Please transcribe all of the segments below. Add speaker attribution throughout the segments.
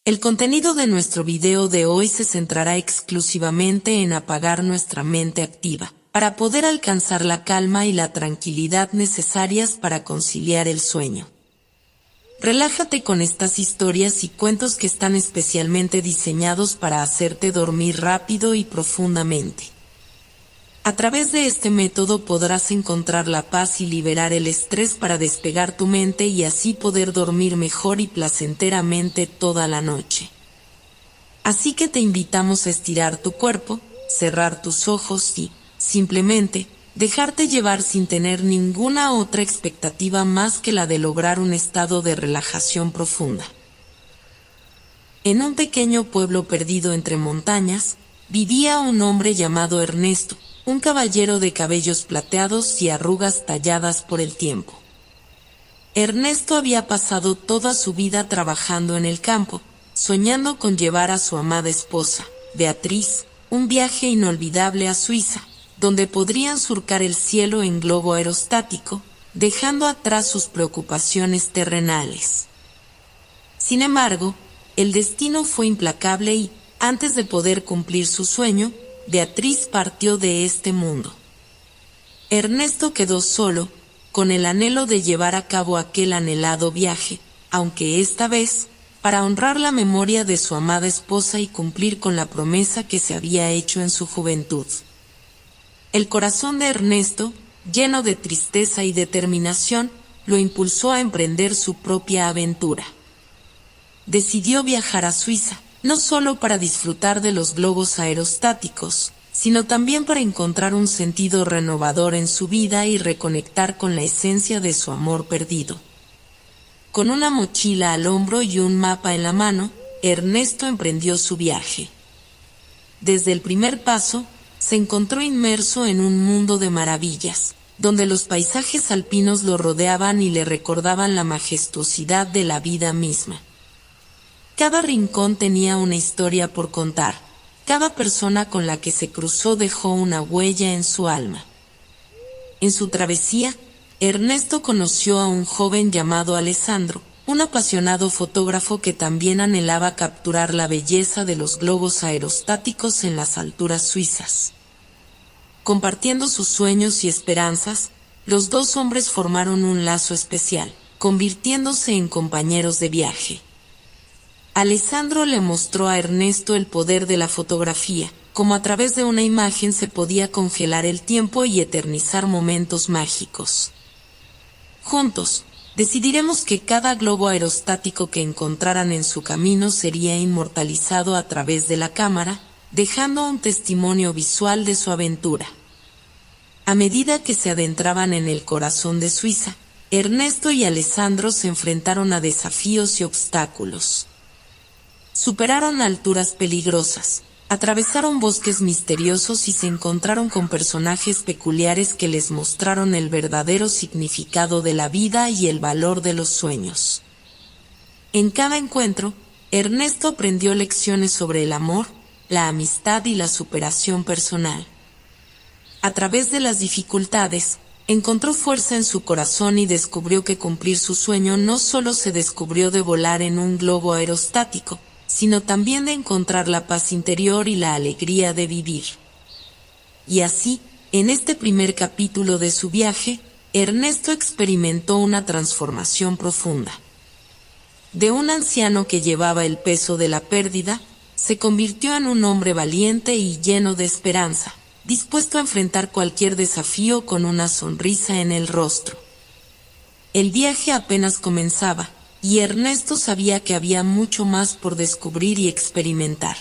Speaker 1: El contenido de nuestro video de hoy se centrará exclusivamente en apagar nuestra mente activa, para poder alcanzar la calma y la tranquilidad necesarias para conciliar el sueño. Relájate con estas historias y cuentos que están especialmente diseñados para hacerte dormir rápido y profundamente. A través de este método podrás encontrar la paz y liberar el estrés para despegar tu mente y así poder dormir mejor y placenteramente toda la noche. Así que te invitamos a estirar tu cuerpo, cerrar tus ojos y, simplemente, dejarte llevar sin tener ninguna otra expectativa más que la de lograr un estado de relajación profunda. En un pequeño pueblo perdido entre montañas, vivía un hombre llamado Ernesto, un caballero de cabellos plateados y arrugas talladas por el tiempo. Ernesto había pasado toda su vida trabajando en el campo, soñando con llevar a su amada esposa, Beatriz, un viaje inolvidable a Suiza, donde podrían surcar el cielo en globo aerostático, dejando atrás sus preocupaciones terrenales. Sin embargo, el destino fue implacable y, antes de poder cumplir su sueño, Beatriz partió de este mundo. Ernesto quedó solo, con el anhelo de llevar a cabo aquel anhelado viaje, aunque esta vez, para honrar la memoria de su amada esposa y cumplir con la promesa que se había hecho en su juventud. El corazón de Ernesto, lleno de tristeza y determinación, lo impulsó a emprender su propia aventura. Decidió viajar a Suiza, no solo para disfrutar de los globos aerostáticos, sino también para encontrar un sentido renovador en su vida y reconectar con la esencia de su amor perdido. Con una mochila al hombro y un mapa en la mano, Ernesto emprendió su viaje. Desde el primer paso, se encontró inmerso en un mundo de maravillas, donde los paisajes alpinos lo rodeaban y le recordaban la majestuosidad de la vida misma. Cada rincón tenía una historia por contar, cada persona con la que se cruzó dejó una huella en su alma. En su travesía, Ernesto conoció a un joven llamado Alessandro, un apasionado fotógrafo que también anhelaba capturar la belleza de los globos aerostáticos en las alturas suizas. Compartiendo sus sueños y esperanzas, los dos hombres formaron un lazo especial, convirtiéndose en compañeros de viaje. Alessandro le mostró a Ernesto el poder de la fotografía, como a través de una imagen se podía congelar el tiempo y eternizar momentos mágicos. Juntos, decidiremos que cada globo aerostático que encontraran en su camino sería inmortalizado a través de la cámara, dejando un testimonio visual de su aventura. A medida que se adentraban en el corazón de Suiza, Ernesto y Alessandro se enfrentaron a desafíos y obstáculos. Superaron alturas peligrosas, atravesaron bosques misteriosos y se encontraron con personajes peculiares que les mostraron el verdadero significado de la vida y el valor de los sueños. En cada encuentro, Ernesto aprendió lecciones sobre el amor, la amistad y la superación personal. A través de las dificultades, encontró fuerza en su corazón y descubrió que cumplir su sueño no solo se descubrió de volar en un globo aerostático, sino también de encontrar la paz interior y la alegría de vivir. Y así, en este primer capítulo de su viaje, Ernesto experimentó una transformación profunda. De un anciano que llevaba el peso de la pérdida, se convirtió en un hombre valiente y lleno de esperanza, dispuesto a enfrentar cualquier desafío con una sonrisa en el rostro. El viaje apenas comenzaba, y Ernesto sabía que había mucho más por descubrir y experimentar.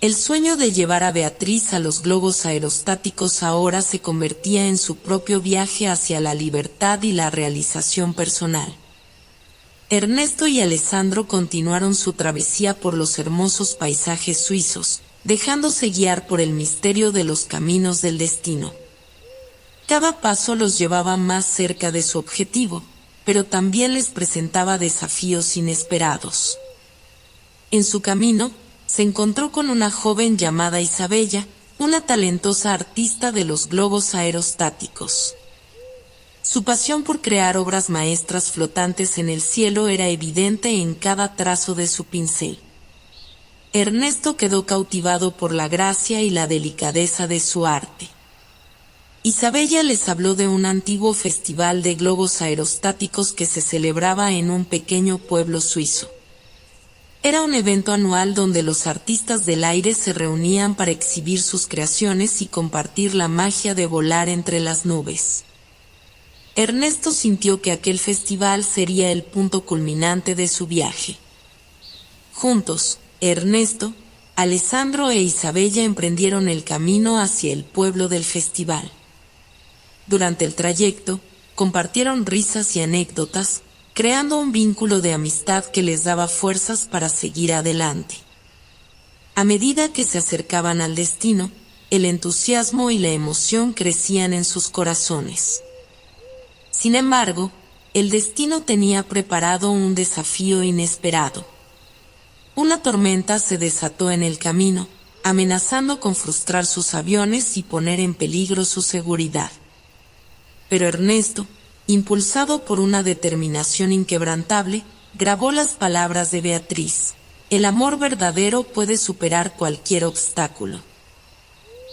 Speaker 1: El sueño de llevar a Beatriz a los globos aerostáticos ahora se convertía en su propio viaje hacia la libertad y la realización personal. Ernesto y Alessandro continuaron su travesía por los hermosos paisajes suizos, dejándose guiar por el misterio de los caminos del destino. Cada paso los llevaba más cerca de su objetivo, pero también les presentaba desafíos inesperados. En su camino, se encontró con una joven llamada Isabella, una talentosa artista de los globos aerostáticos. Su pasión por crear obras maestras flotantes en el cielo era evidente en cada trazo de su pincel. Ernesto quedó cautivado por la gracia y la delicadeza de su arte. Isabella les habló de un antiguo festival de globos aerostáticos que se celebraba en un pequeño pueblo suizo. Era un evento anual donde los artistas del aire se reunían para exhibir sus creaciones y compartir la magia de volar entre las nubes. Ernesto sintió que aquel festival sería el punto culminante de su viaje. Juntos, Ernesto, Alessandro e Isabella emprendieron el camino hacia el pueblo del festival. Durante el trayecto, compartieron risas y anécdotas, creando un vínculo de amistad que les daba fuerzas para seguir adelante. A medida que se acercaban al destino, el entusiasmo y la emoción crecían en sus corazones. Sin embargo, el destino tenía preparado un desafío inesperado. Una tormenta se desató en el camino, amenazando con frustrar sus aviones y poner en peligro su seguridad. Pero Ernesto, impulsado por una determinación inquebrantable, grabó las palabras de Beatriz: el amor verdadero puede superar cualquier obstáculo.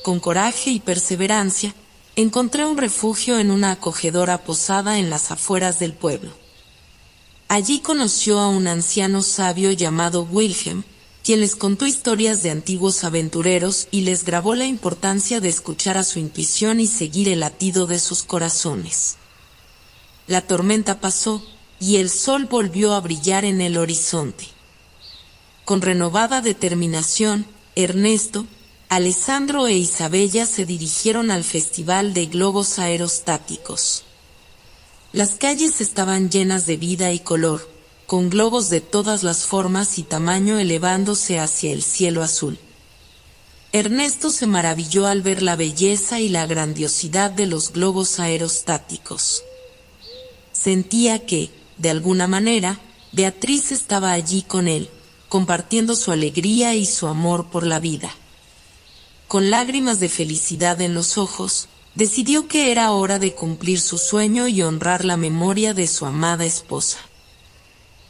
Speaker 1: Con coraje y perseverancia, encontré un refugio en una acogedora posada en las afueras del pueblo. Allí conoció a un anciano sabio llamado Wilhelm, quien les contó historias de antiguos aventureros y les grabó la importancia de escuchar a su intuición y seguir el latido de sus corazones. La tormenta pasó, y el sol volvió a brillar en el horizonte. Con renovada determinación, Ernesto, Alessandro e Isabella se dirigieron al Festival de Globos Aerostáticos. Las calles estaban llenas de vida y color, con globos de todas las formas y tamaño elevándose hacia el cielo azul. Ernesto se maravilló al ver la belleza y la grandiosidad de los globos aerostáticos. Sentía que, de alguna manera, Beatriz estaba allí con él, compartiendo su alegría y su amor por la vida. Con lágrimas de felicidad en los ojos, decidió que era hora de cumplir su sueño y honrar la memoria de su amada esposa.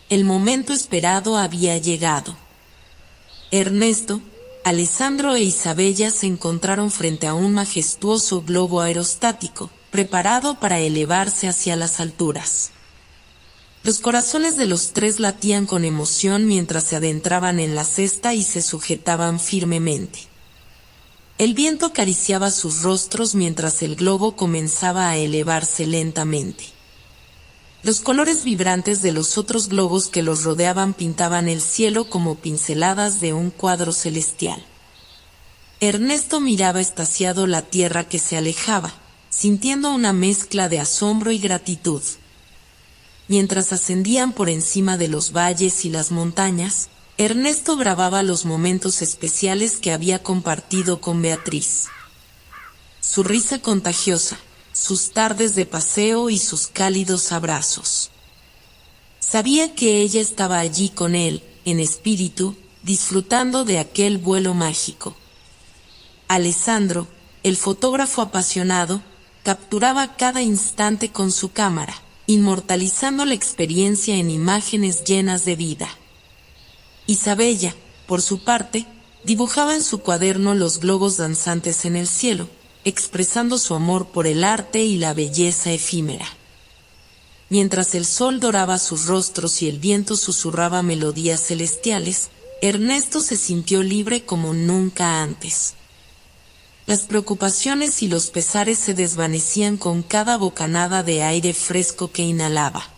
Speaker 1: El momento esperado había llegado. Ernesto, Alessandro e Isabella se encontraron frente a un majestuoso globo aerostático, preparado para elevarse hacia las alturas. Los corazones de los tres latían con emoción mientras se adentraban en la cesta y se sujetaban firmemente. El viento acariciaba sus rostros mientras el globo comenzaba a elevarse lentamente. Los colores vibrantes de los otros globos que los rodeaban pintaban el cielo como pinceladas de un cuadro celestial. Ernesto miraba extasiado la tierra que se alejaba, sintiendo una mezcla de asombro y gratitud. Mientras ascendían por encima de los valles y las montañas, Ernesto grababa los momentos especiales que había compartido con Beatriz. Su risa contagiosa, sus tardes de paseo y sus cálidos abrazos. Sabía que ella estaba allí con él, en espíritu, disfrutando de aquel vuelo mágico. Alessandro, el fotógrafo apasionado, capturaba cada instante con su cámara, inmortalizando la experiencia en imágenes llenas de vida. Isabella, por su parte, dibujaba en su cuaderno los globos danzantes en el cielo, expresando su amor por el arte y la belleza efímera. Mientras el sol doraba sus rostros y el viento susurraba melodías celestiales, Ernesto se sintió libre como nunca antes. Las preocupaciones y los pesares se desvanecían con cada bocanada de aire fresco que inhalaba.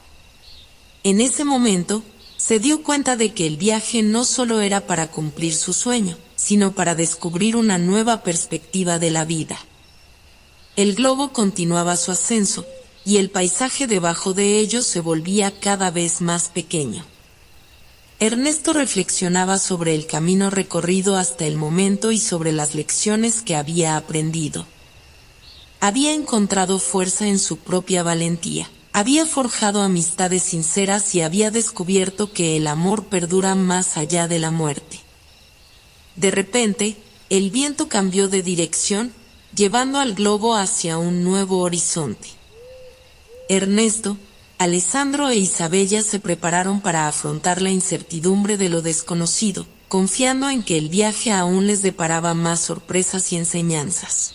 Speaker 1: En ese momento, se dio cuenta de que el viaje no solo era para cumplir su sueño, sino para descubrir una nueva perspectiva de la vida. El globo continuaba su ascenso, y el paisaje debajo de ellos se volvía cada vez más pequeño. Ernesto reflexionaba sobre el camino recorrido hasta el momento y sobre las lecciones que había aprendido. Había encontrado fuerza en su propia valentía. Había forjado amistades sinceras y había descubierto que el amor perdura más allá de la muerte. De repente, el viento cambió de dirección, llevando al globo hacia un nuevo horizonte. Ernesto, Alessandro e Isabella se prepararon para afrontar la incertidumbre de lo desconocido, confiando en que el viaje aún les deparaba más sorpresas y enseñanzas.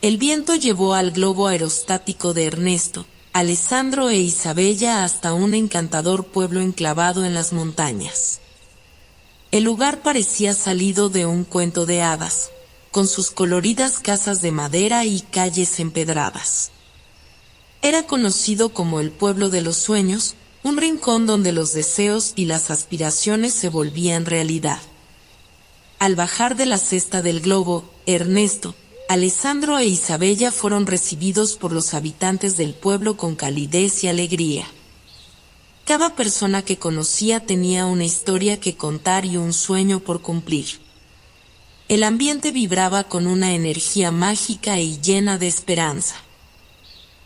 Speaker 1: El viento llevó al globo aerostático de Ernesto, Alessandro e Isabella hasta un encantador pueblo enclavado en las montañas. El lugar parecía salido de un cuento de hadas, con sus coloridas casas de madera y calles empedradas. Era conocido como el pueblo de los sueños, un rincón donde los deseos y las aspiraciones se volvían realidad. Al bajar de la cesta del globo, Ernesto, Alessandro e Isabella fueron recibidos por los habitantes del pueblo con calidez y alegría. Cada persona que conocía tenía una historia que contar y un sueño por cumplir. El ambiente vibraba con una energía mágica y llena de esperanza.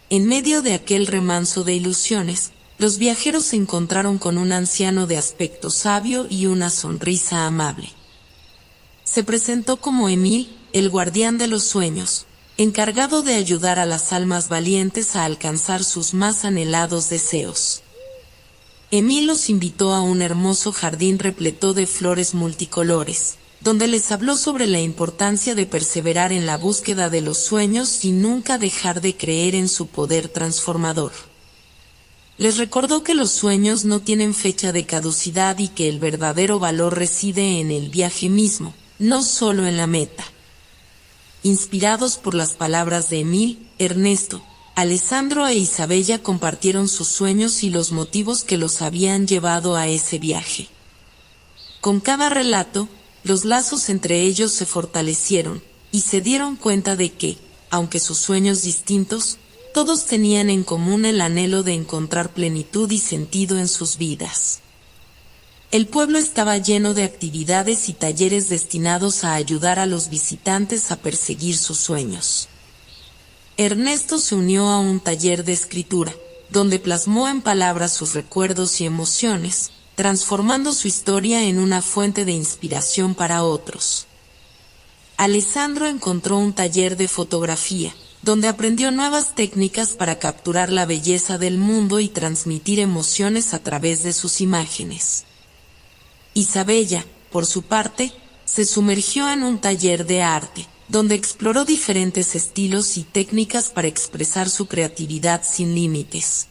Speaker 1: En medio de aquel remanso de ilusiones, los viajeros se encontraron con un anciano de aspecto sabio y una sonrisa amable. Se presentó como Emil, el guardián de los sueños, encargado de ayudar a las almas valientes a alcanzar sus más anhelados deseos. Emil los invitó a un hermoso jardín repleto de flores multicolores, donde les habló sobre la importancia de perseverar en la búsqueda de los sueños y nunca dejar de creer en su poder transformador. Les recordó que los sueños no tienen fecha de caducidad y que el verdadero valor reside en el viaje mismo, no solo en la meta. Inspirados por las palabras de Emil, Ernesto, Alessandro e Isabella compartieron sus sueños y los motivos que los habían llevado a ese viaje. Con cada relato, los lazos entre ellos se fortalecieron, y se dieron cuenta de que, aunque sus sueños distintos, todos tenían en común el anhelo de encontrar plenitud y sentido en sus vidas. El pueblo estaba lleno de actividades y talleres destinados a ayudar a los visitantes a perseguir sus sueños. Ernesto se unió a un taller de escritura, donde plasmó en palabras sus recuerdos y emociones, transformando su historia en una fuente de inspiración para otros. Alessandro encontró un taller de fotografía, donde aprendió nuevas técnicas para capturar la belleza del mundo y transmitir emociones a través de sus imágenes. Isabella, por su parte, se sumergió en un taller de arte, donde exploró diferentes estilos y técnicas para expresar su creatividad sin límites.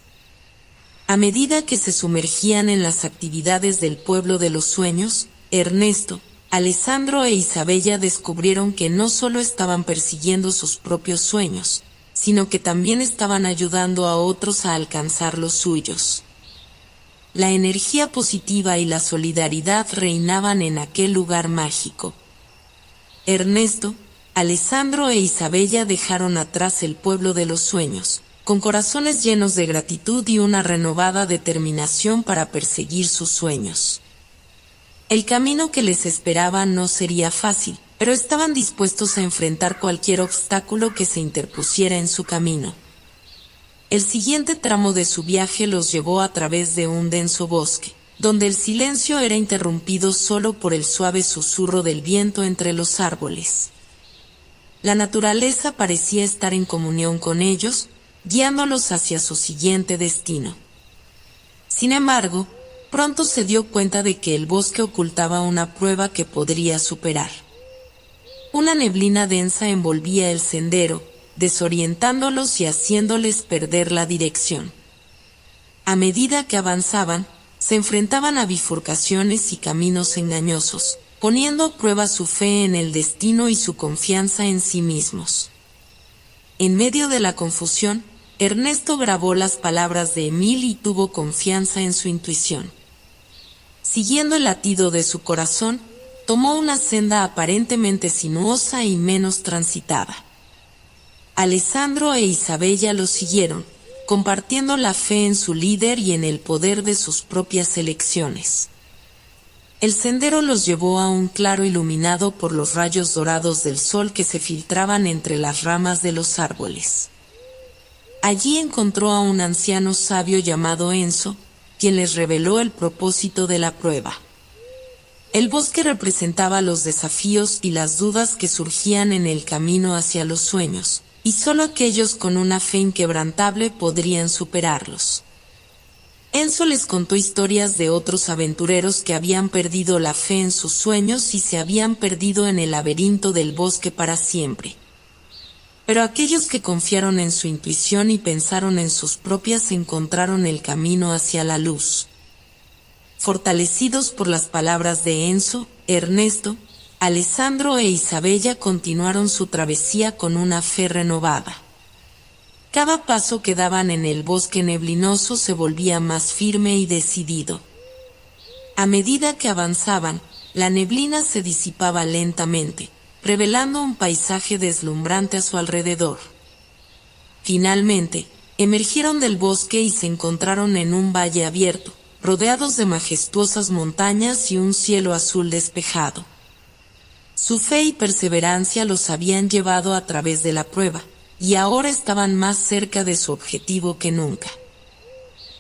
Speaker 1: A medida que se sumergían en las actividades del pueblo de los sueños, Ernesto, Alessandro e Isabella descubrieron que no solo estaban persiguiendo sus propios sueños, sino que también estaban ayudando a otros a alcanzar los suyos. La energía positiva y la solidaridad reinaban en aquel lugar mágico. Ernesto, Alessandro e Isabella dejaron atrás el pueblo de los sueños, con corazones llenos de gratitud y una renovada determinación para perseguir sus sueños. El camino que les esperaba no sería fácil, pero estaban dispuestos a enfrentar cualquier obstáculo que se interpusiera en su camino. El siguiente tramo de su viaje los llevó a través de un denso bosque, donde el silencio era interrumpido solo por el suave susurro del viento entre los árboles. La naturaleza parecía estar en comunión con ellos, guiándolos hacia su siguiente destino. Sin embargo, pronto se dio cuenta de que el bosque ocultaba una prueba que podría superar. Una neblina densa envolvía el sendero, desorientándolos y haciéndoles perder la dirección. A medida que avanzaban, se enfrentaban a bifurcaciones y caminos engañosos, poniendo a prueba su fe en el destino y su confianza en sí mismos. En medio de la confusión, Ernesto grabó las palabras de Emil y tuvo confianza en su intuición. Siguiendo el latido de su corazón, tomó una senda aparentemente sinuosa y menos transitada. Alessandro e Isabella lo siguieron, compartiendo la fe en su líder y en el poder de sus propias elecciones. El sendero los llevó a un claro iluminado por los rayos dorados del sol que se filtraban entre las ramas de los árboles. Allí encontró a un anciano sabio llamado Enzo, quien les reveló el propósito de la prueba. El bosque representaba los desafíos y las dudas que surgían en el camino hacia los sueños, y solo aquellos con una fe inquebrantable podrían superarlos. Enzo les contó historias de otros aventureros que habían perdido la fe en sus sueños y se habían perdido en el laberinto del bosque para siempre. Pero aquellos que confiaron en su intuición y pensaron en sus propias encontraron el camino hacia la luz. Fortalecidos por las palabras de Enzo, Ernesto, Alessandro e Isabella continuaron su travesía con una fe renovada. Cada paso que daban en el bosque neblinoso se volvía más firme y decidido. A medida que avanzaban, la neblina se disipaba lentamente, revelando un paisaje deslumbrante a su alrededor. Finalmente, emergieron del bosque y se encontraron en un valle abierto, rodeados de majestuosas montañas y un cielo azul despejado. Su fe y perseverancia los habían llevado a través de la prueba, y ahora estaban más cerca de su objetivo que nunca.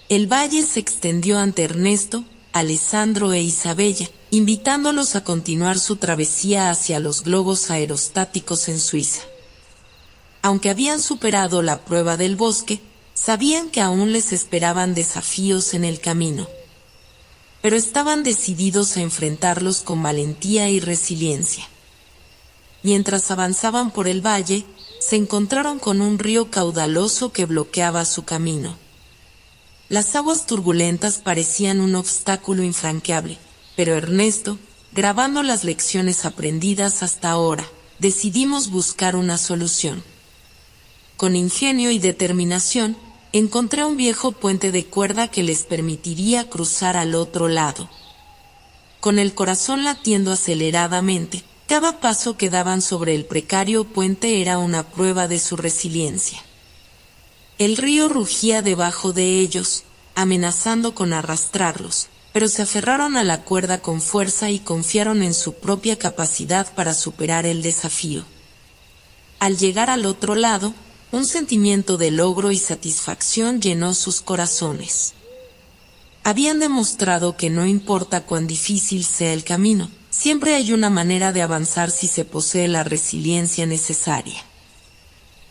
Speaker 1: El valle se extendió ante Ernesto, Alessandro e Isabella, invitándolos a continuar su travesía hacia los globos aerostáticos en Suiza. Aunque habían superado la prueba del bosque, sabían que aún les esperaban desafíos en el camino. Pero estaban decididos a enfrentarlos con valentía y resiliencia. Mientras avanzaban por el valle, se encontraron con un río caudaloso que bloqueaba su camino. Las aguas turbulentas parecían un obstáculo infranqueable, pero Ernesto, grabando las lecciones aprendidas hasta ahora, decidimos buscar una solución. Con ingenio y determinación, encontré un viejo puente de cuerda que les permitiría cruzar al otro lado. Con el corazón latiendo aceleradamente, cada paso que daban sobre el precario puente era una prueba de su resiliencia. El río rugía debajo de ellos, amenazando con arrastrarlos, pero se aferraron a la cuerda con fuerza y confiaron en su propia capacidad para superar el desafío. Al llegar al otro lado, un sentimiento de logro y satisfacción llenó sus corazones. Habían demostrado que no importa cuán difícil sea el camino, siempre hay una manera de avanzar si se posee la resiliencia necesaria.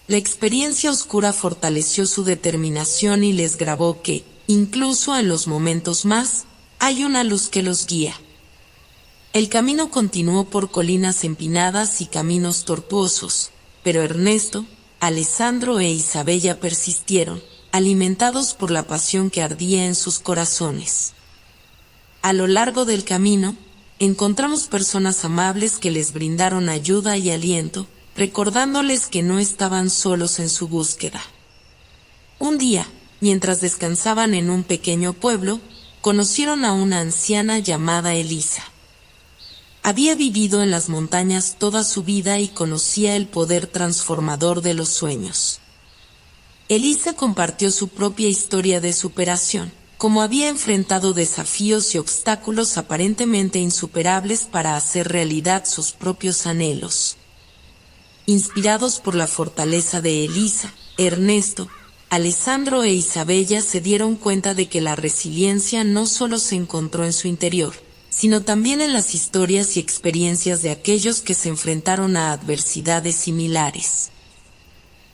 Speaker 1: La experiencia oscura fortaleció su determinación y les grabó que, incluso en los momentos más, hay una luz que los guía. El camino continuó por colinas empinadas y caminos tortuosos, pero Ernesto, Alessandro e Isabella persistieron, alimentados por la pasión que ardía en sus corazones. A lo largo del camino, encontramos personas amables que les brindaron ayuda y aliento, recordándoles que no estaban solos en su búsqueda. Un día, mientras descansaban en un pequeño pueblo, conocieron a una anciana llamada Elisa. Había vivido en las montañas toda su vida y conocía el poder transformador de los sueños. Elisa compartió su propia historia de superación, como había enfrentado desafíos y obstáculos aparentemente insuperables para hacer realidad sus propios anhelos. Inspirados por la fortaleza de Elisa, Ernesto, Alessandro e Isabella se dieron cuenta de que la resiliencia no solo se encontró en su interior, sino también en las historias y experiencias de aquellos que se enfrentaron a adversidades similares.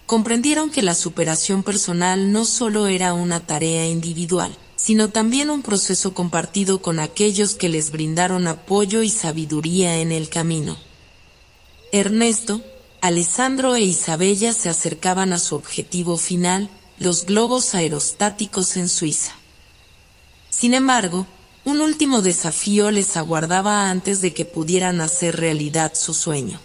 Speaker 1: Comprendieron que la superación personal no solo era una tarea individual, sino también un proceso compartido con aquellos que les brindaron apoyo y sabiduría en el camino. Ernesto, Alessandro e Isabella se acercaban a su objetivo final, los globos aerostáticos en Suiza. Sin embargo, un último desafío les aguardaba antes de que pudieran hacer realidad su sueño.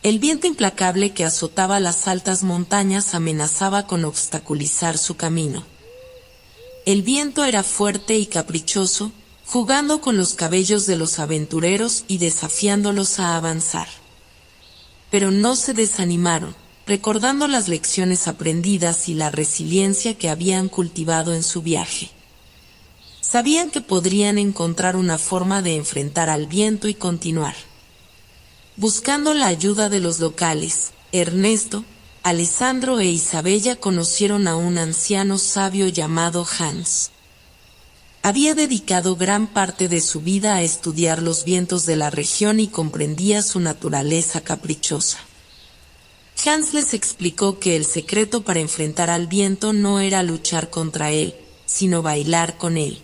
Speaker 1: El viento implacable que azotaba las altas montañas amenazaba con obstaculizar su camino. El viento era fuerte y caprichoso, jugando con los cabellos de los aventureros y desafiándolos a avanzar. Pero no se desanimaron, recordando las lecciones aprendidas y la resiliencia que habían cultivado en su viaje. Sabían que podrían encontrar una forma de enfrentar al viento y continuar. Buscando la ayuda de los locales, Ernesto, Alessandro e Isabella conocieron a un anciano sabio llamado Hans. Había dedicado gran parte de su vida a estudiar los vientos de la región y comprendía su naturaleza caprichosa. Hans les explicó que el secreto para enfrentar al viento no era luchar contra él, sino bailar con él.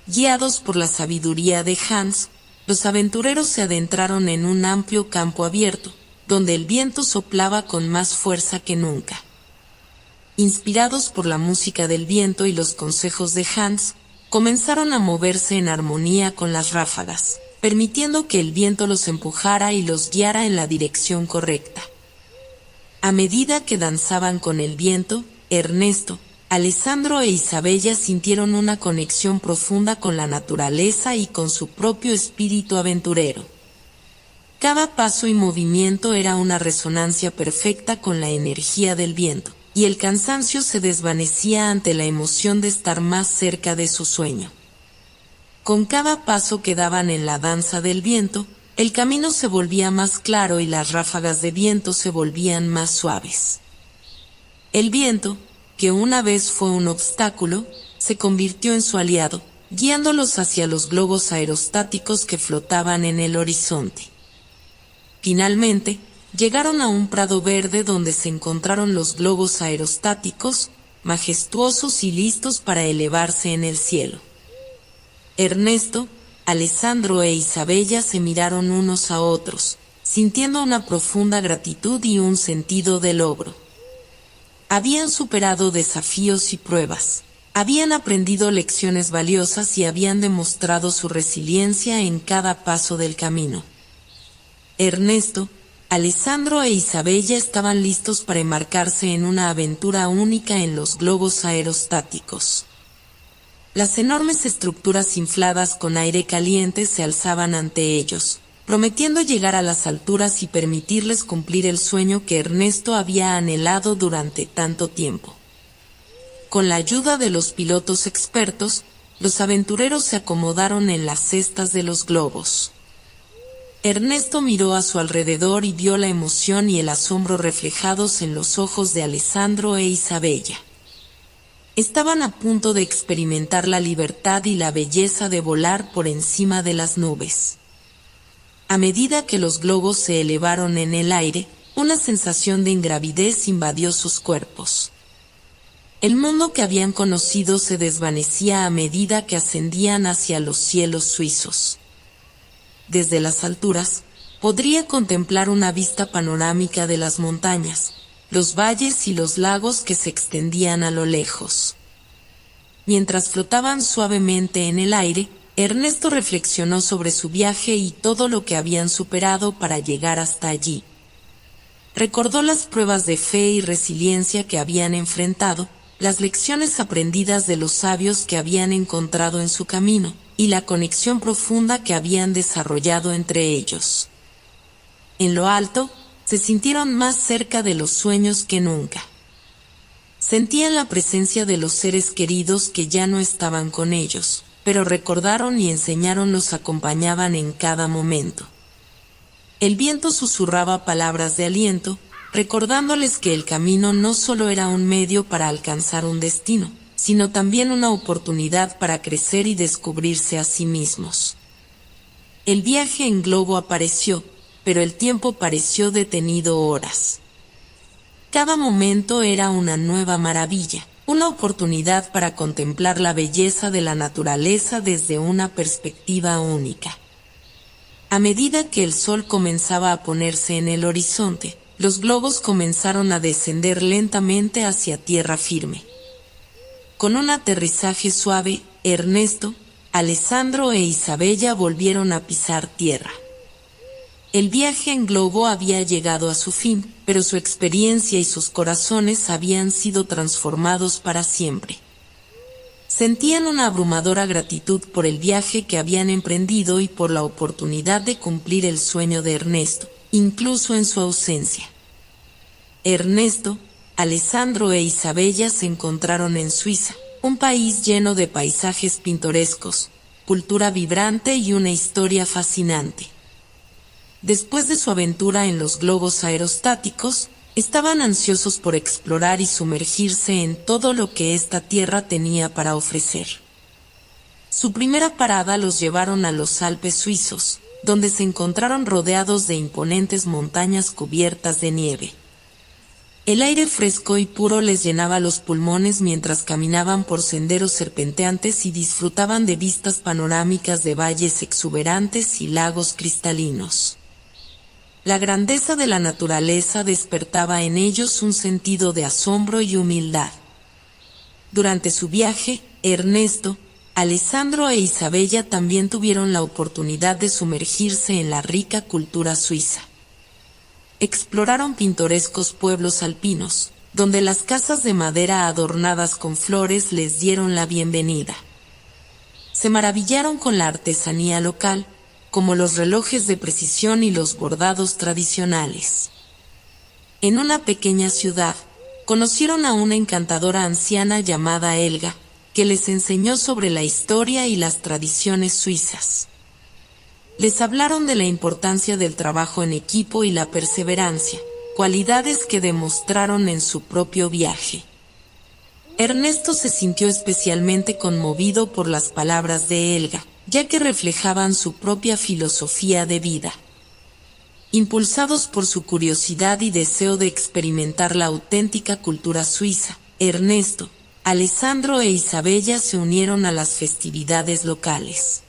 Speaker 1: Guiados por la sabiduría de Hans, los aventureros se adentraron en un amplio campo abierto, donde el viento soplaba con más fuerza que nunca. Inspirados por la música del viento y los consejos de Hans, comenzaron a moverse en armonía con las ráfagas, permitiendo que el viento los empujara y los guiara en la dirección correcta. A medida que danzaban con el viento, Ernesto, Alessandro e Isabella sintieron una conexión profunda con la naturaleza y con su propio espíritu aventurero. Cada paso y movimiento era una resonancia perfecta con la energía del viento, y el cansancio se desvanecía ante la emoción de estar más cerca de su sueño. Con cada paso que daban en la danza del viento, el camino se volvía más claro y las ráfagas de viento se volvían más suaves. El viento, que una vez fue un obstáculo, se convirtió en su aliado, guiándolos hacia los globos aerostáticos que flotaban en el horizonte. Finalmente, llegaron a un prado verde donde se encontraron los globos aerostáticos, majestuosos y listos para elevarse en el cielo. Ernesto, Alessandro e Isabella se miraron unos a otros, sintiendo una profunda gratitud y un sentido de logro. Habían superado desafíos y pruebas, habían aprendido lecciones valiosas y habían demostrado su resiliencia en cada paso del camino. Ernesto, Alessandro e Isabella estaban listos para embarcarse en una aventura única en los globos aerostáticos. Las enormes estructuras infladas con aire caliente se alzaban ante ellos, prometiendo llegar a las alturas y permitirles cumplir el sueño que Ernesto había anhelado durante tanto tiempo. Con la ayuda de los pilotos expertos, los aventureros se acomodaron en las cestas de los globos. Ernesto miró a su alrededor y vio la emoción y el asombro reflejados en los ojos de Alessandro e Isabella. Estaban a punto de experimentar la libertad y la belleza de volar por encima de las nubes. A medida que los globos se elevaron en el aire, una sensación de ingravidez invadió sus cuerpos. El mundo que habían conocido se desvanecía a medida que ascendían hacia los cielos suizos. Desde las alturas, podría contemplar una vista panorámica de las montañas, los valles y los lagos que se extendían a lo lejos. Mientras flotaban suavemente en el aire, Ernesto reflexionó sobre su viaje y todo lo que habían superado para llegar hasta allí. Recordó las pruebas de fe y resiliencia que habían enfrentado, las lecciones aprendidas de los sabios que habían encontrado en su camino, y la conexión profunda que habían desarrollado entre ellos. En lo alto, se sintieron más cerca de los sueños que nunca. Sentían la presencia de los seres queridos que ya no estaban con ellos, pero recordaron y enseñaron los acompañaban en cada momento. El viento susurraba palabras de aliento, recordándoles que el camino no solo era un medio para alcanzar un destino, sino también una oportunidad para crecer y descubrirse a sí mismos. El viaje en globo apareció, pero el tiempo pareció detenido horas. Cada momento era una nueva maravilla, una oportunidad para contemplar la belleza de la naturaleza desde una perspectiva única. A medida que el sol comenzaba a ponerse en el horizonte, los globos comenzaron a descender lentamente hacia tierra firme. Con un aterrizaje suave, Ernesto, Alessandro e Isabella volvieron a pisar tierra. El viaje en globo había llegado a su fin, pero su experiencia y sus corazones habían sido transformados para siempre. Sentían una abrumadora gratitud por el viaje que habían emprendido y por la oportunidad de cumplir el sueño de Ernesto, incluso en su ausencia. Ernesto, Alessandro e Isabella se encontraron en Suiza, un país lleno de paisajes pintorescos, cultura vibrante y una historia fascinante. Después de su aventura en los globos aerostáticos, estaban ansiosos por explorar y sumergirse en todo lo que esta tierra tenía para ofrecer. Su primera parada los llevaron a los Alpes suizos, donde se encontraron rodeados de imponentes montañas cubiertas de nieve. El aire fresco y puro les llenaba los pulmones mientras caminaban por senderos serpenteantes y disfrutaban de vistas panorámicas de valles exuberantes y lagos cristalinos. La grandeza de la naturaleza despertaba en ellos un sentido de asombro y humildad. Durante su viaje, Ernesto, Alessandro e Isabella también tuvieron la oportunidad de sumergirse en la rica cultura suiza. Exploraron pintorescos pueblos alpinos, donde las casas de madera adornadas con flores les dieron la bienvenida. Se maravillaron con la artesanía local, como los relojes de precisión y los bordados tradicionales. En una pequeña ciudad, conocieron a una encantadora anciana llamada Helga, que les enseñó sobre la historia y las tradiciones suizas. Les hablaron de la importancia del trabajo en equipo y la perseverancia, cualidades que demostraron en su propio viaje. Ernesto se sintió especialmente conmovido por las palabras de Helga, ya que reflejaban su propia filosofía de vida. Impulsados por su curiosidad y deseo de experimentar la auténtica cultura suiza, Ernesto, Alessandro e Isabella se unieron a las festividades locales.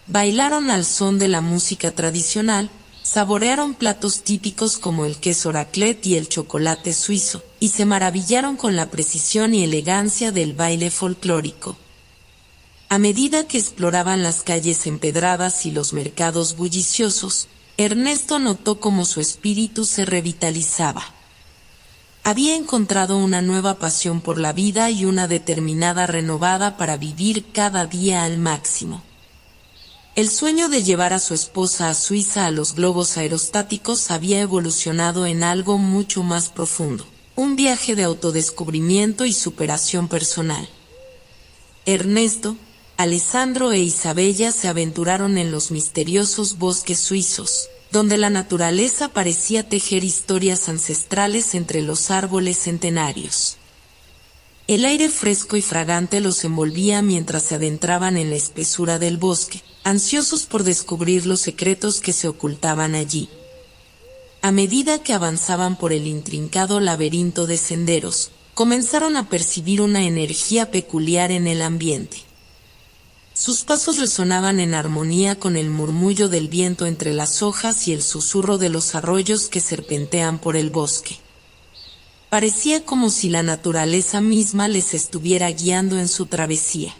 Speaker 1: Bailaron al son de la música tradicional, saborearon platos típicos como el queso raclette y el chocolate suizo, y se maravillaron con la precisión y elegancia del baile folclórico. A medida que exploraban las calles empedradas y los mercados bulliciosos, Ernesto notó cómo su espíritu se revitalizaba. Había encontrado una nueva pasión por la vida y una determinada renovada para vivir cada día al máximo. El sueño de llevar a su esposa a Suiza a los globos aerostáticos había evolucionado en algo mucho más profundo, un viaje de autodescubrimiento y superación personal. Ernesto, Alessandro e Isabella se aventuraron en los misteriosos bosques suizos, donde la naturaleza parecía tejer historias ancestrales entre los árboles centenarios. El aire fresco y fragante los envolvía mientras se adentraban en la espesura del bosque, ansiosos por descubrir los secretos que se ocultaban allí. A medida que avanzaban por el intrincado laberinto de senderos, comenzaron a percibir una energía peculiar en el ambiente. Sus pasos resonaban en armonía con el murmullo del viento entre las hojas y el susurro de los arroyos que serpentean por el bosque. Parecía como si la naturaleza misma les estuviera guiando en su travesía.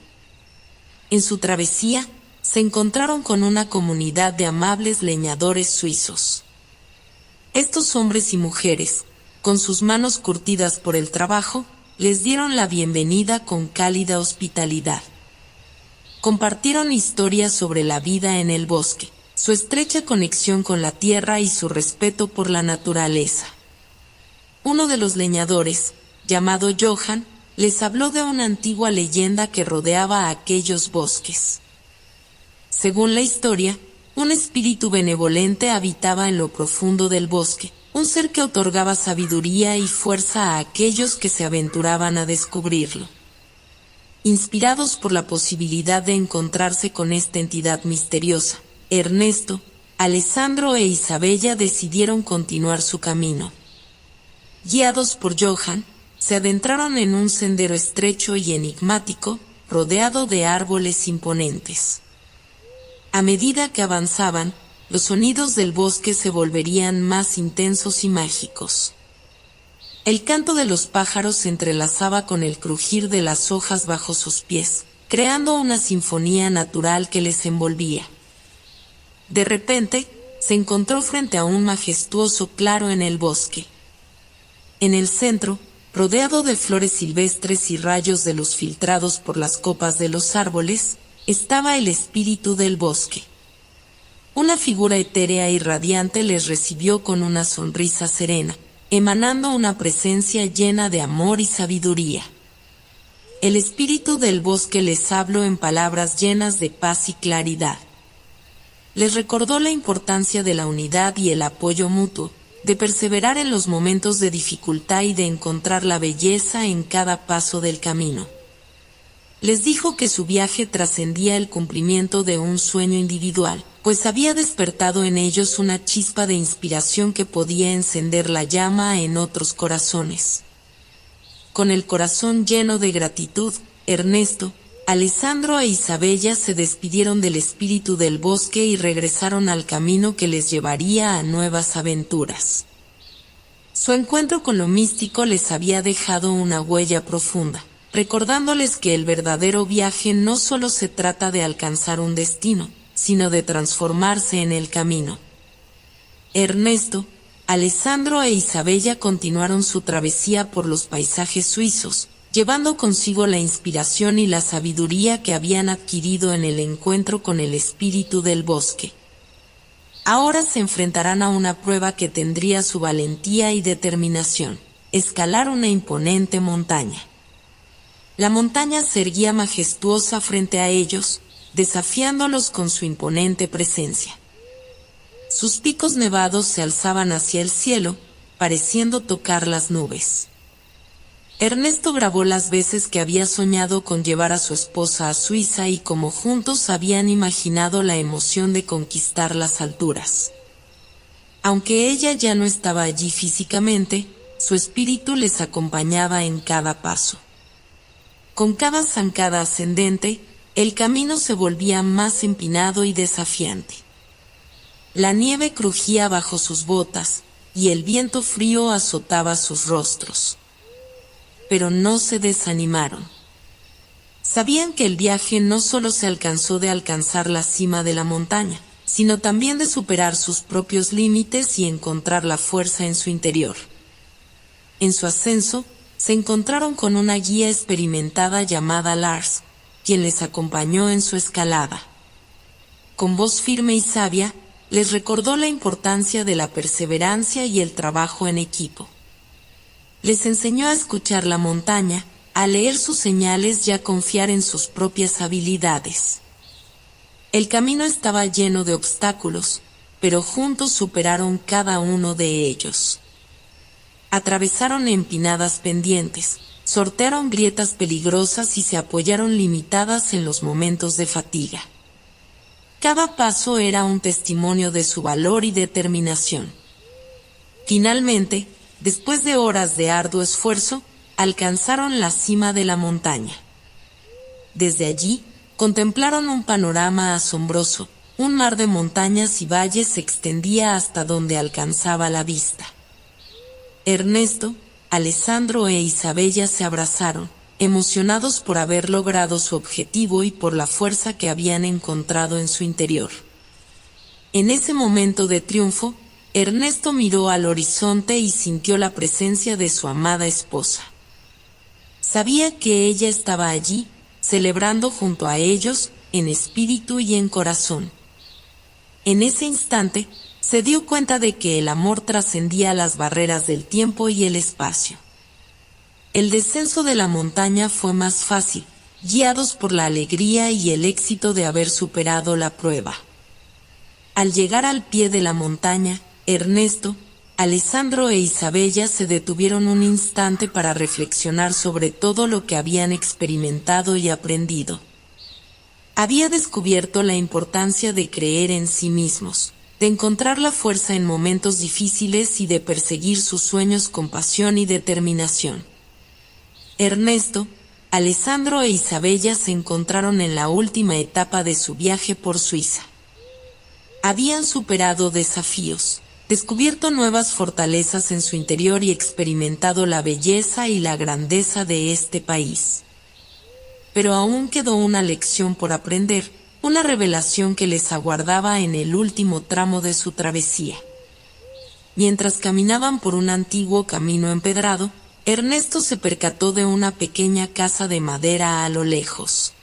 Speaker 1: En su travesía, se encontraron con una comunidad de amables leñadores suizos. Estos hombres y mujeres, con sus manos curtidas por el trabajo, les dieron la bienvenida con cálida hospitalidad. Compartieron historias sobre la vida en el bosque, su estrecha conexión con la tierra y su respeto por la naturaleza. Uno de los leñadores, llamado Johann, les habló de una antigua leyenda que rodeaba a aquellos bosques. Según la historia, un espíritu benevolente habitaba en lo profundo del bosque, un ser que otorgaba sabiduría y fuerza a aquellos que se aventuraban a descubrirlo. Inspirados por la posibilidad de encontrarse con esta entidad misteriosa, Ernesto, Alessandro e Isabella decidieron continuar su camino. Guiados por Johann, se adentraron en un sendero estrecho y enigmático, rodeado de árboles imponentes. A medida que avanzaban, los sonidos del bosque se volverían más intensos y mágicos. El canto de los pájaros se entrelazaba con el crujir de las hojas bajo sus pies, creando una sinfonía natural que les envolvía. De repente, se encontró frente a un majestuoso claro en el bosque. En el centro, rodeado de flores silvestres y rayos de luz filtrados por las copas de los árboles, estaba el espíritu del bosque. Una figura etérea y radiante les recibió con una sonrisa serena, emanando una presencia llena de amor y sabiduría. El espíritu del bosque les habló en palabras llenas de paz y claridad. Les recordó la importancia de la unidad y el apoyo mutuo, de perseverar en los momentos de dificultad y de encontrar la belleza en cada paso del camino. Les dijo que su viaje trascendía el cumplimiento de un sueño individual, pues había despertado en ellos una chispa de inspiración que podía encender la llama en otros corazones. Con el corazón lleno de gratitud, Ernesto, Alessandro e Isabella se despidieron del espíritu del bosque y regresaron al camino que les llevaría a nuevas aventuras. Su encuentro con lo místico les había dejado una huella profunda, recordándoles que el verdadero viaje no solo se trata de alcanzar un destino, sino de transformarse en el camino. Ernesto, Alessandro e Isabella continuaron su travesía por los paisajes suizos, llevando consigo la inspiración y la sabiduría que habían adquirido en el encuentro con el espíritu del bosque. Ahora se enfrentarán a una prueba que tendría su valentía y determinación: escalar una imponente montaña. La montaña se erguía majestuosa frente a ellos, desafiándolos con su imponente presencia. Sus picos nevados se alzaban hacia el cielo, pareciendo tocar las nubes. Ernesto grabó las veces que había soñado con llevar a su esposa a Suiza y cómo juntos habían imaginado la emoción de conquistar las alturas. Aunque ella ya no estaba allí físicamente, su espíritu les acompañaba en cada paso. Con cada zancada ascendente, el camino se volvía más empinado y desafiante. La nieve crujía bajo sus botas, y el viento frío azotaba sus rostros. Pero no se desanimaron. Sabían que el viaje no solo se alcanzó de alcanzar la cima de la montaña, sino también de superar sus propios límites y encontrar la fuerza en su interior. En su ascenso, se encontraron con una guía experimentada llamada Lars, quien les acompañó en su escalada. Con voz firme y sabia, les recordó la importancia de la perseverancia y el trabajo en equipo. Les enseñó a escuchar la montaña, a leer sus señales y a confiar en sus propias habilidades. El camino estaba lleno de obstáculos, pero juntos superaron cada uno de ellos. Atravesaron empinadas pendientes, sortearon grietas peligrosas y se apoyaron limitadas en los momentos de fatiga. Cada paso era un testimonio de su valor y determinación. Finalmente, después de horas de arduo esfuerzo, alcanzaron la cima de la montaña. Desde allí, contemplaron un panorama asombroso. Un mar de montañas y valles se extendía hasta donde alcanzaba la vista. Ernesto, Alessandro e Isabella se abrazaron, emocionados por haber logrado su objetivo y por la fuerza que habían encontrado en su interior. En ese momento de triunfo, Ernesto miró al horizonte y sintió la presencia de su amada esposa. Sabía que ella estaba allí, celebrando junto a ellos, en espíritu y en corazón. En ese instante, se dio cuenta de que el amor trascendía las barreras del tiempo y el espacio. El descenso de la montaña fue más fácil, guiados por la alegría y el éxito de haber superado la prueba. Al llegar al pie de la montaña, Ernesto, Alessandro e Isabella se detuvieron un instante para reflexionar sobre todo lo que habían experimentado y aprendido. Había descubierto la importancia de creer en sí mismos, de encontrar la fuerza en momentos difíciles y de perseguir sus sueños con pasión y determinación. Ernesto, Alessandro e Isabella se encontraron en la última etapa de su viaje por Suiza. Habían superado desafíos, descubierto nuevas fortalezas en su interior y experimentado la belleza y la grandeza de este país. Pero aún quedó una lección por aprender, una revelación que les aguardaba en el último tramo de su travesía. Mientras caminaban por un antiguo camino empedrado, Ernesto se percató de una pequeña casa de madera a lo lejos.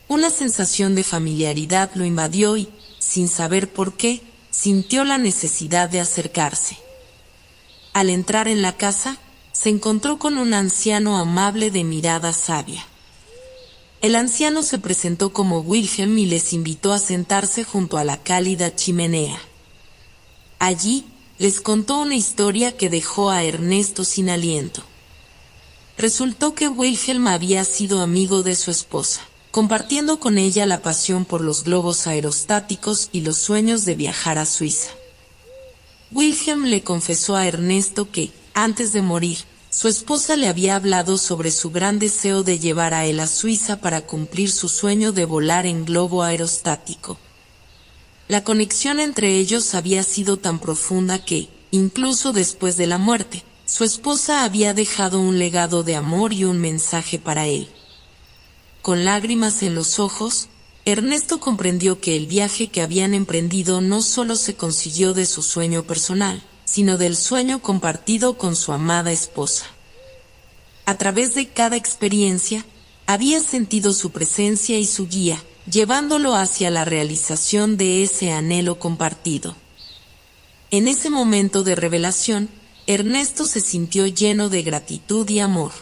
Speaker 1: Una sensación de familiaridad lo invadió y, sin saber por qué, sintió la necesidad de acercarse. Al entrar en la casa, se encontró con un anciano amable de mirada sabia. El anciano se presentó como Wilhelm y les invitó a sentarse junto a la cálida chimenea. Allí, les contó una historia que dejó a Ernesto sin aliento. Resultó que Wilhelm había sido amigo de su esposa, compartiendo con ella la pasión por los globos aerostáticos y los sueños de viajar a Suiza. Wilhelm le confesó a Ernesto que, antes de morir, su esposa le había hablado sobre su gran deseo de llevar a él a Suiza para cumplir su sueño de volar en globo aerostático. La conexión entre ellos había sido tan profunda que, incluso después de la muerte, su esposa había dejado un legado de amor y un mensaje para él. Con lágrimas en los ojos, Ernesto comprendió que el viaje que habían emprendido no solo se consiguió de su sueño personal, sino del sueño compartido con su amada esposa. A través de cada experiencia, había sentido su presencia y su guía, llevándolo hacia la realización de ese anhelo compartido. En ese momento de revelación, Ernesto se sintió lleno de gratitud y amor.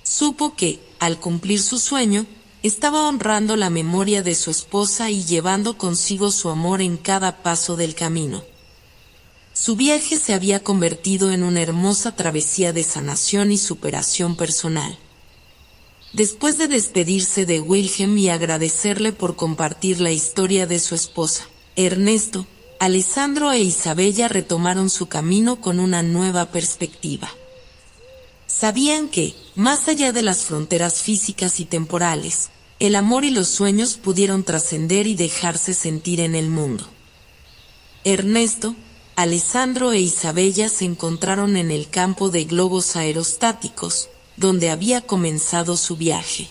Speaker 1: Supo que, al cumplir su sueño, estaba honrando la memoria de su esposa y llevando consigo su amor en cada paso del camino. Su viaje se había convertido en una hermosa travesía de sanación y superación personal. Después de despedirse de Wilhelm y agradecerle por compartir la historia de su esposa, Ernesto, Alessandro e Isabella retomaron su camino con una nueva perspectiva. Sabían que, más allá de las fronteras físicas y temporales, el amor y los sueños pudieron trascender y dejarse sentir en el mundo. Ernesto, Alessandro e Isabella se encontraron en el campo de globos aerostáticos, donde había comenzado su viaje.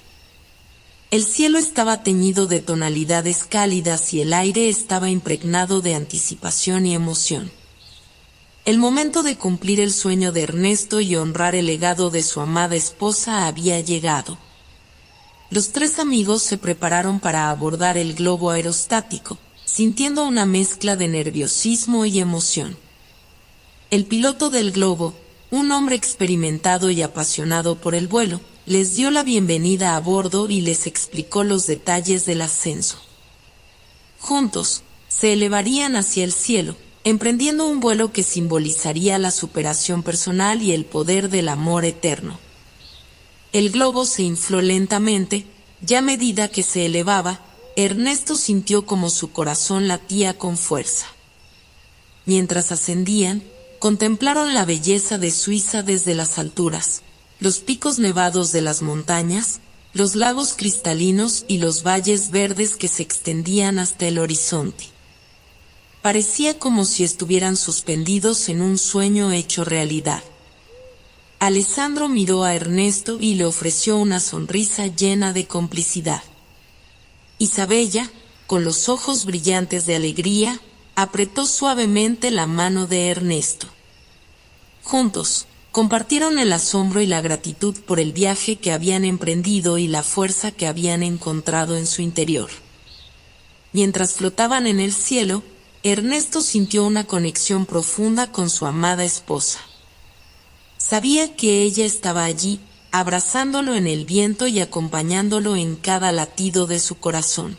Speaker 1: El cielo estaba teñido de tonalidades cálidas y el aire estaba impregnado de anticipación y emoción. El momento de cumplir el sueño de Ernesto y honrar el legado de su amada esposa había llegado. Los tres amigos se prepararon para abordar el globo aerostático, sintiendo una mezcla de nerviosismo y emoción. El piloto del globo, un hombre experimentado y apasionado por el vuelo, les dio la bienvenida a bordo y les explicó los detalles del ascenso. Juntos, se elevarían hacia el cielo, emprendiendo un vuelo que simbolizaría la superación personal y el poder del amor eterno. El globo se infló lentamente, y a medida que se elevaba, Ernesto sintió como su corazón latía con fuerza. Mientras ascendían, contemplaron la belleza de Suiza desde las alturas, los picos nevados de las montañas, los lagos cristalinos y los valles verdes que se extendían hasta el horizonte. Parecía como si estuvieran suspendidos en un sueño hecho realidad. Alessandro miró a Ernesto y le ofreció una sonrisa llena de complicidad. Isabella, con los ojos brillantes de alegría, apretó suavemente la mano de Ernesto. Juntos, compartieron el asombro y la gratitud por el viaje que habían emprendido y la fuerza que habían encontrado en su interior. Mientras flotaban en el cielo, Ernesto sintió una conexión profunda con su amada esposa. Sabía que ella estaba allí, abrazándolo en el viento y acompañándolo en cada latido de su corazón.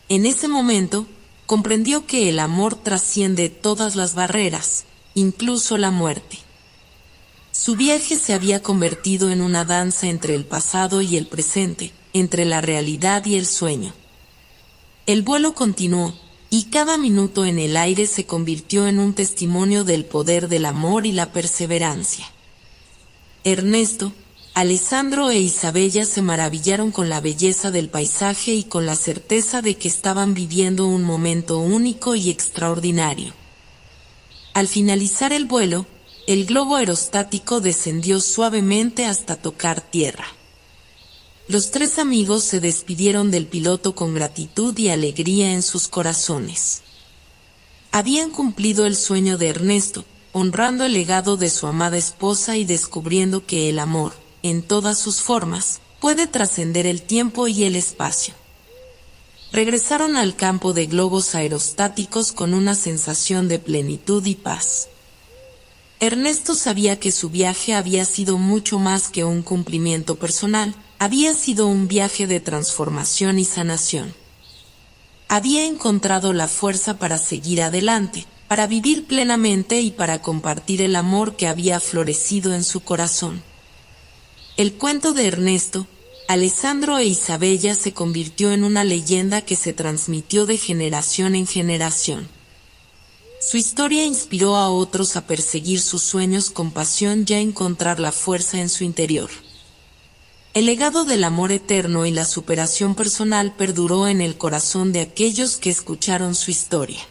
Speaker 1: En ese momento, comprendió que el amor trasciende todas las barreras, incluso la muerte. Su viaje se había convertido en una danza entre el pasado y el presente, entre la realidad y el sueño. El vuelo continuó, y cada minuto en el aire se convirtió en un testimonio del poder del amor y la perseverancia. Ernesto, Alessandro e Isabella se maravillaron con la belleza del paisaje y con la certeza de que estaban viviendo un momento único y extraordinario. Al finalizar el vuelo, el globo aerostático descendió suavemente hasta tocar tierra. Los tres amigos se despidieron del piloto con gratitud y alegría en sus corazones. Habían cumplido el sueño de Ernesto, honrando el legado de su amada esposa y descubriendo que el amor, en todas sus formas, puede trascender el tiempo y el espacio. Regresaron al campo de globos aerostáticos con una sensación de plenitud y paz. Ernesto sabía que su viaje había sido mucho más que un cumplimiento personal, había sido un viaje de transformación y sanación. Había encontrado la fuerza para seguir adelante, para vivir plenamente y para compartir el amor que había florecido en su corazón. El cuento de Ernesto, Alessandro e Isabella se convirtió en una leyenda que se transmitió de generación en generación. Su historia inspiró a otros a perseguir sus sueños con pasión y a encontrar la fuerza en su interior. El legado del amor eterno y la superación personal perduró en el corazón de aquellos que escucharon su historia.